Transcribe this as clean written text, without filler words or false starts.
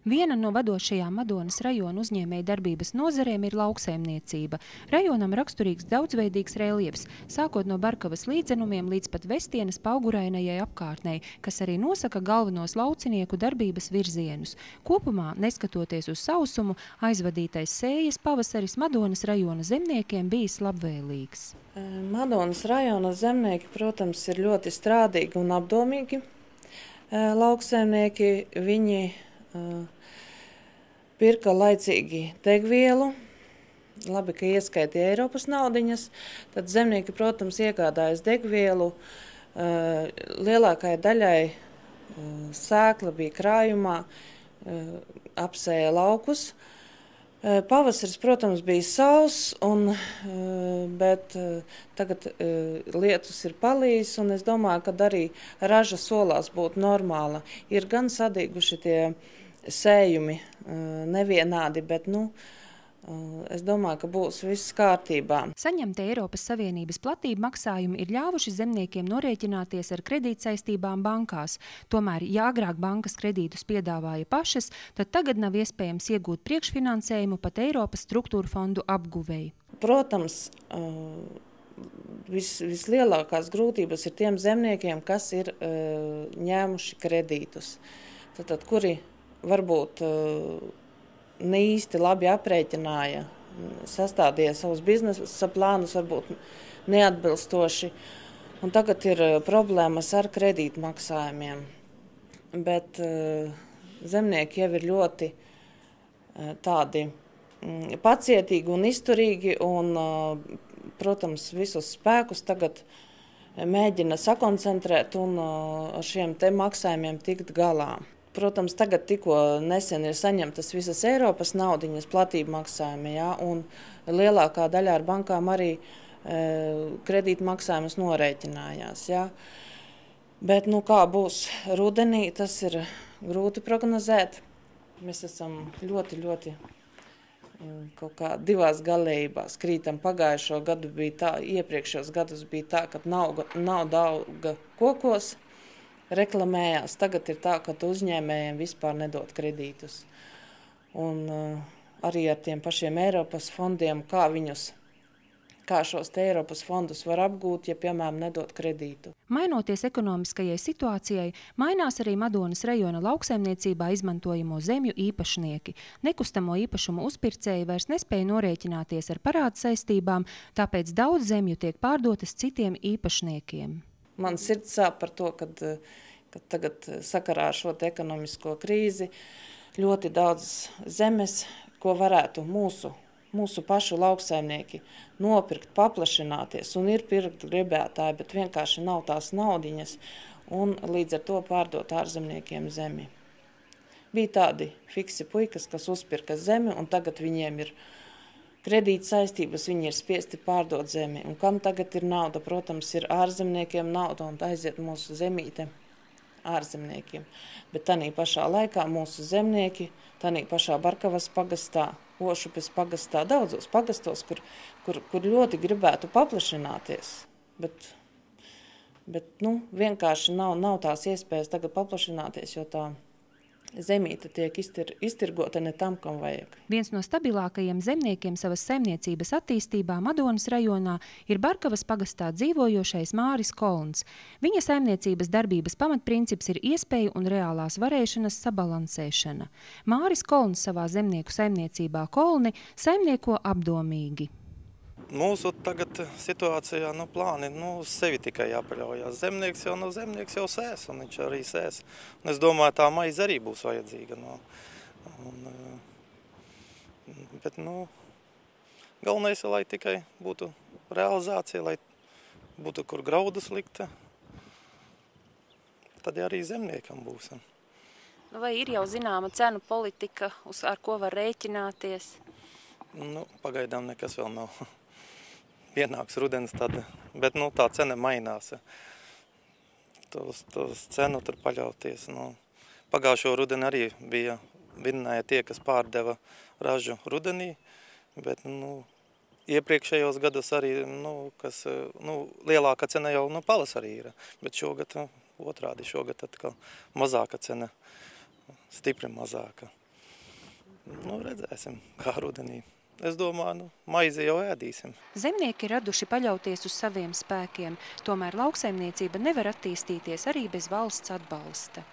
Viena no vadošajām Madonas rajona uzņēmēja darbības nozarēm ir lauksaimniecība. Rajonam raksturīgs daudzveidīgs reljefs, sākot no Barkavas līdzenumiem līdz pat Vestienas paugurainajai apkārtnei, kas arī nosaka galvenos laucinieku darbības virzienus. Kopumā, neskatoties uz sausumu, aizvadītais sējas pavasaris Madonas rajona zemniekiem bijis labvēlīgs. Madonas rajona zemnieki, protams, ir ļoti strādīgi un apdomīgi lauksaimnieki. Viņi pirka laicīgi degvielu, labi, ka ieskaitīja Eiropas naudiņas, tad zemnieki, protams, iegādājas degvielu. Lielākajai daļai sēkla bija krājumā, apsēja laukus. Pavasaris, protams, bija sauss, bet tagad lietus ir palījis, un es domāju, ka arī raža solās būtu normāla. Ir gan sadīguši tie sējumi nevienādi, bet es domāju, ka būs viss kārtībā. Saņemtie Eiropas Savienības platība maksājumi ir ļāvuši zemniekiem norēķināties ar kredītsaistībām bankās. Tomēr, ja agrāk bankas kredītus piedāvāja pašas, tad tagad nav iespējams iegūt priekšfinansējumu pat Eiropas struktūra fondu apguvēji. Protams, vislielākās grūtības ir tiem zemniekiem, kas ir ņēmuši kredītus. Tad, kuri varbūt ne īsti labi aprēķināja, sastādīja savus biznesa plānus, varbūt neatbilstoši, un tagad ir problēmas ar kredītmaksājumiem. Bet zemnieki jau ir ļoti tādi pacietīgi un izturīgi, un, protams, visus spēkus tagad mēģina sakoncentrēt un ar šiem te maksājumiem tikt galā. Protams, tagad tikko nesen ir saņemtas visas Eiropas naudiņas platība maksājumi, ja, un lielākā daļa ar bankām arī kredītmaksājumus norēķinājās. Ja. Bet kā būs rudenī, tas ir grūti prognozēt. Mēs esam ļoti kaut kā divās galējībās krītam. Pagājušo gadu bija tā, iepriekšējos gadus bija tā, ka nauda auga kokos, reklamējās. Tagad ir tā, ka uzņēmējiem vispār nedod kredītus. Un arī ar tiem pašiem Eiropas fondiem, kā šos te Eiropas fondus var apgūt, ja, piemēram, nedod kredītu. Mainoties ekonomiskajai situācijai, mainās arī Madonas rajona lauksaimniecībā izmantojamo zemju īpašnieki. Nekustamo īpašumu uzpircēji vairs nespēja norēķināties ar parādu saistībām, tāpēc daudz zemju tiek pārdotas citiem īpašniekiem. Man sirds sāp par to, kad tagad sakarā ar šo ekonomisko krīzi ļoti daudz zemes, ko varētu mūsu pašu lauksaimnieki nopirkt, paplašināties, un ir pirkt gribētāji, bet vienkārši nav tās naudiņas, un līdz ar to pārdot ārzemniekiem zemi. Bija tādi fiksi puikas, kas uzpirka zemi, un tagad viņiem ir kredīt saistības, viņi ir spiesti pārdot zemi. Un kam tagad ir nauda? Protams, ir ārzemniekiem nauda un aiziet mūsu zemīte ārzemniekiem. Bet tanī pašā laikā mūsu zemnieki, tanī pašā Barkavas pagastā, Ošupes pagastā, daudzos pagastos, kur ļoti gribētu paplašināties. Bet vienkārši nav tās iespējas tagad paplašināties, jo tā zemīte tiek iztirgota ne tam, kam vajag. Viens no stabilākajiem zemniekiem savas saimniecības attīstībā Madonas rajonā ir Barkavas pagastā dzīvojošais Māris Kolns. Viņa saimniecības darbības pamatprincips ir iespēju un reālās varēšanas sabalansēšana. Māris Kolns savā zemnieku saimniecībā Kolni saimnieko apdomīgi. Mūsu tagad situācijā plāni uz sevi tikai jāpaļaujās. Zemnieks jau sēs, un viņš arī sēs. Un es domāju, tā maize arī būs vajadzīga. Bet galvenais ir, lai tikai būtu realizācija, lai būtu kur graudus likt. Tad arī zemniekam būs. Vai ir jau zināma cenu politika, ar ko var rēķināties? Pagaidām nekas vēl nav. Pienāks rudens tad, bet tā cena mainās. Tos cenu tur paļauties. Pagājušo rudeni arī vinnēja tie, kas pārdeva ražu rudenī, bet iepriekšējos gados arī, lielāka cena jau pavasarī ir, bet šogad otrādi, šogad atkal mazāka cena, stipri mazāka. Nu, redzēsim, kā rudenī. Es domāju, maizi jau ēdīsim. Zemnieki raduši paļauties uz saviem spēkiem, tomēr lauksaimniecība nevar attīstīties arī bez valsts atbalsta.